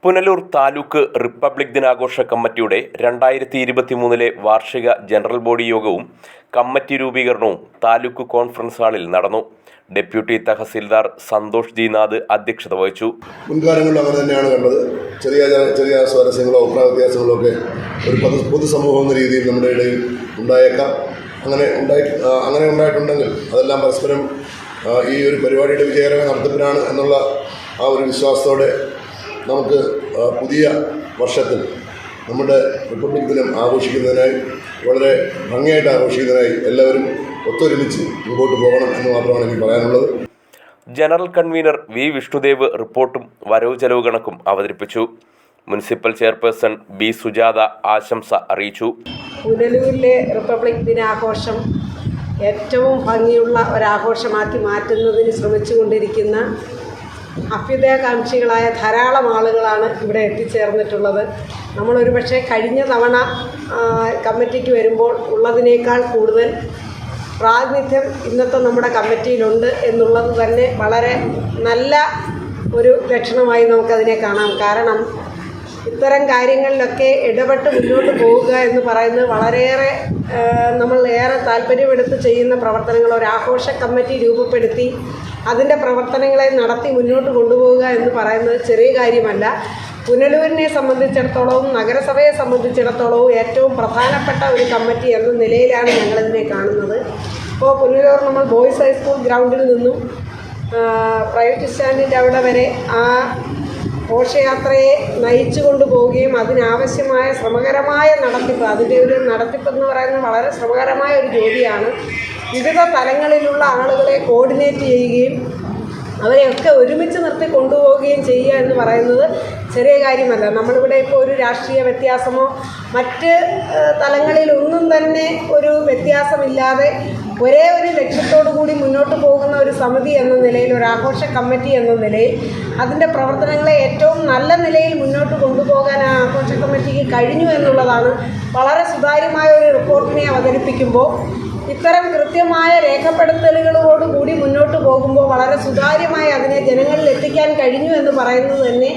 Punalur taluk republic ദിനാഘോഷ കമ്മിറ്റിയുടെ 2023 വാർഷിക ജനറൽ ബോഡി യോഗവും കമ്മിറ്റി രൂപീകരണവും താലൂക്ക് കോൺഫറൻസ് ഹാളിൽ നടന്നു. ഡെപ്യൂട്ടി തഹസിൽദാർ സന്തോഷ് ജി നാഥ് അധ്യക്ഷത വഹിച്ചു. മുൻകാലങ്ങളിൽ അങ്ങനെ തന്നെയാണ് കണ്ടത്. ചെറിയ സ്വാരസ്യങ്ങളോ അഭിപ്രായ വ്യത്യാസങ്ങളോ ഒക്കെ ഒരു പൊതുസമൂഹം എന്ന രീതിയിൽ നമ്മുടെ ഇടയിൽ ഉണ്ടായേക്കാം. അങ്ങനെ ഉണ്ടായിട്ടുണ്ടെങ്കിൽ അതെല്ലാം പരസ്പരം ഈ ഒരു പരിപാടിയുടെ വിജയകരമായ നടത്തിപ്പിനാണ് എന്നുള്ള ആ ഒരു വിശ്വാസത്തോടെ നമുക്ക് പുതിയ വർഷത്തിൽ നമ്മുടെ റിപ്പബ്ലിക് ദിനം ആഘോഷിക്കുന്നതിനായി വളരെ ഭംഗിയായിട്ട് ആഘോഷിക്കുന്നതിനായി എല്ലാവരും ഒത്തൊരുമിച്ച് മുമ്പോട്ട് പോകണം എന്ന് മാത്രമാണ് എനിക്ക് പറയാനുള്ളത്. ജനറൽ കൺവീനർ വി വിഷ്ണുദേവ് റിപ്പോർട്ടും വരവ് ചെലവ് കണക്കും അവതരിപ്പിച്ചു. മുനിസിപ്പൽ ചെയർപേഴ്സൺ ബി സുജാത ആശംസ അറിയിച്ചു. പുനലൂരിലെ റിപ്പബ്ലിക് ദിനാഘോഷം ഏറ്റവും ഭംഗിയുള്ള ഒരാഘോഷമാക്കി മാറ്റുന്നതിന് ശ്രമിച്ചുകൊണ്ടിരിക്കുന്ന അഭ്യുദയകാംക്ഷികളായ ധാരാളം ആളുകളാണ് ഇവിടെ എത്തിച്ചേർന്നിട്ടുള്ളത്. നമ്മളൊരു പക്ഷേ കഴിഞ്ഞ തവണ കമ്മിറ്റിക്ക് വരുമ്പോൾ ഉള്ളതിനേക്കാൾ കൂടുതൽ പ്രാതിനിധ്യം ഇന്നത്തെ നമ്മുടെ കമ്മിറ്റിയിലുണ്ട് എന്നുള്ളത് തന്നെ വളരെ നല്ല ഒരു ലക്ഷണമായി നമുക്കതിനെ കാണാം. കാരണം ഇത്തരം കാര്യങ്ങളിലൊക്കെ ഇടപെട്ട് മുന്നോട്ട് പോവുക എന്ന് പറയുന്നത് വളരെയേറെ നമ്മൾ ഏറെ താല്പര്യമെടുത്ത് ചെയ്യുന്ന പ്രവർത്തനങ്ങൾ. ഒരു ആഘോഷ കമ്മിറ്റി രൂപപ്പെടുത്തി അതിൻ്റെ പ്രവർത്തനങ്ങളെ നടത്തി മുന്നോട്ട് കൊണ്ടുപോവുക എന്ന് പറയുന്നത് ചെറിയ കാര്യമല്ല. പുനലൂരിനെ സംബന്ധിച്ചിടത്തോളവും നഗരസഭയെ സംബന്ധിച്ചിടത്തോളവും ഏറ്റവും പ്രധാനപ്പെട്ട ഒരു കമ്മിറ്റി എന്ന നിലയിലാണ് ഞങ്ങളിതിനെ കാണുന്നത്. ഇപ്പോൾ പുനലൂർ നമ്മൾ ബോയ്സ് ഹൈസ്കൂൾ ഗ്രൗണ്ടിൽ നിന്നും പ്രൈവറ്റ് സ്റ്റാൻഡിൻ്റെ അവിടെ വരെ ആ ഘോഷയാത്രയെ നയിച്ചു കൊണ്ടുപോവുകയും അതിനാവശ്യമായ ശ്രമകരമായ നടത്തിപ്പ്, അതിൻ്റെ ഒരു നടത്തിപ്പെന്ന് പറയുന്നത് വളരെ ശ്രമകരമായ ഒരു ജോലിയാണ്. വിവിധ തലങ്ങളിലുള്ള ആളുകളെ കോർഡിനേറ്റ് ചെയ്യുകയും അവരെയൊക്കെ ഒരുമിച്ച് നിർത്തി കൊണ്ടുപോവുകയും ചെയ്യുക എന്ന് പറയുന്നത് ചെറിയ കാര്യമല്ല. നമ്മളിവിടെ ഇപ്പോൾ ഒരു രാഷ്ട്രീയ വ്യത്യാസമോ മറ്റ് തലങ്ങളിലൊന്നും തന്നെ ഒരു വ്യത്യാസമില്ലാതെ ഒരേ ഒരു ലക്ഷ്യത്തോടു കൂടി മുന്നോട്ട് പോകുന്ന ഒരു സമിതി എന്ന നിലയിൽ, ഒരു ആഘോഷ കമ്മിറ്റി എന്ന നിലയിൽ അതിൻ്റെ പ്രവർത്തനങ്ങളെ ഏറ്റവും നല്ല നിലയിൽ മുന്നോട്ട് കൊണ്ടുപോകാൻ ആ ആഘോഷ കമ്മിറ്റിക്ക് കഴിഞ്ഞു എന്നുള്ളതാണ്. വളരെ സുതാര്യമായ ഒരു റിപ്പോർട്ടിനെ അവതരിപ്പിക്കുമ്പോൾ ഇത്തരം കൃത്യമായ രേഖപ്പെടുത്തലുകളോടുകൂടി മുന്നോട്ട് പോകുമ്പോൾ വളരെ സുതാര്യമായി അതിനെ ജനങ്ങളിൽ എത്തിക്കാൻ കഴിഞ്ഞു എന്ന് പറയുന്നത് തന്നെ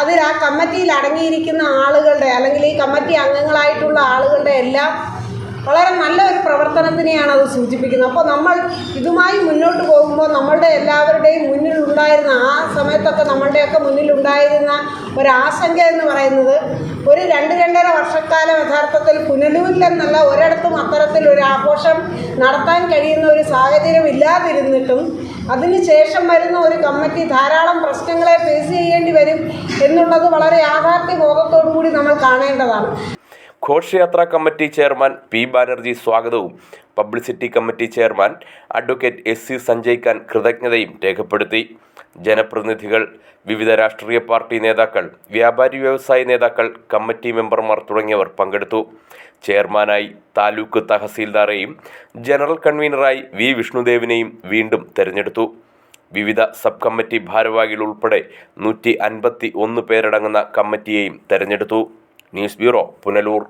അതിൽ ആ കമ്മിറ്റിയിൽ അടങ്ങിയിരിക്കുന്ന ആളുകളുടെ, അല്ലെങ്കിൽ ഈ കമ്മിറ്റി അംഗങ്ങളായിട്ടുള്ള ആളുകളുടെ എല്ലാം വളരെ നല്ല ഒരു പ്രവർത്തനത്തിനെയാണ് അത് സൂചിപ്പിക്കുന്നത്. അപ്പോൾ നമ്മൾ ഇതുമായി മുന്നോട്ട് പോകുമ്പോൾ നമ്മളുടെ എല്ലാവരുടെയും മുന്നിലുണ്ടായിരുന്ന, ആ സമയത്തൊക്കെ നമ്മളുടെയൊക്കെ മുന്നിലുണ്ടായിരുന്ന ഒരാശങ്ക എന്ന് പറയുന്നത് ഒരു 2-2.5 വർഷക്കാലം യഥാർത്ഥത്തിൽ പുനലൂരിലെന്നല്ല ഒരിടത്തും അത്തരത്തിൽ ഒരു ആഘോഷം നടത്താൻ കഴിയുന്ന ഒരു സാഹചര്യം ഇല്ലാതിരുന്നിട്ടും അതിനുശേഷം വരുന്ന ഒരു കമ്മിറ്റി ധാരാളം പ്രശ്നങ്ങളെ ഫേസ് ചെയ്യേണ്ടി വരും എന്നുള്ളത് വളരെ യാഥാർത്ഥ്യബോധത്തോടു കൂടി നമ്മൾ കാണേണ്ടതാണ്. ഘോഷയാത്രാ കമ്മിറ്റി ചെയർമാൻ പി ബാനർജി സ്വാഗതവും publicity committee chairman advocate SC Sanjay Khan കൃതജ്ഞതയും രേഖപ്പെടുത്തി. ജനപ്രതിനിധികൾ, വിവിധ രാഷ്ട്രീയ പാർട്ടി നേതാക്കൾ, വ്യാപാരി വ്യവസായ നേതാക്കൾ, കമ്മിറ്റി മെമ്പർമാർ തുടങ്ങിയവർ പങ്കെടുത്തു. ചെയർമാനായി താലൂക്ക് തഹസീൽദാറെയും ജനറൽ കൺവീനറായി വി വിഷ്ണുദേവിനെയും വീണ്ടും തെരഞ്ഞെടുത്തു. വിവിധ സബ് കമ്മിറ്റി ഭാരവാഹികൾ ഉൾപ്പെടെ 151 പേരടങ്ങുന്ന കമ്മിറ്റിയെയും തെരഞ്ഞെടുത്തു. News bureau, Punalur.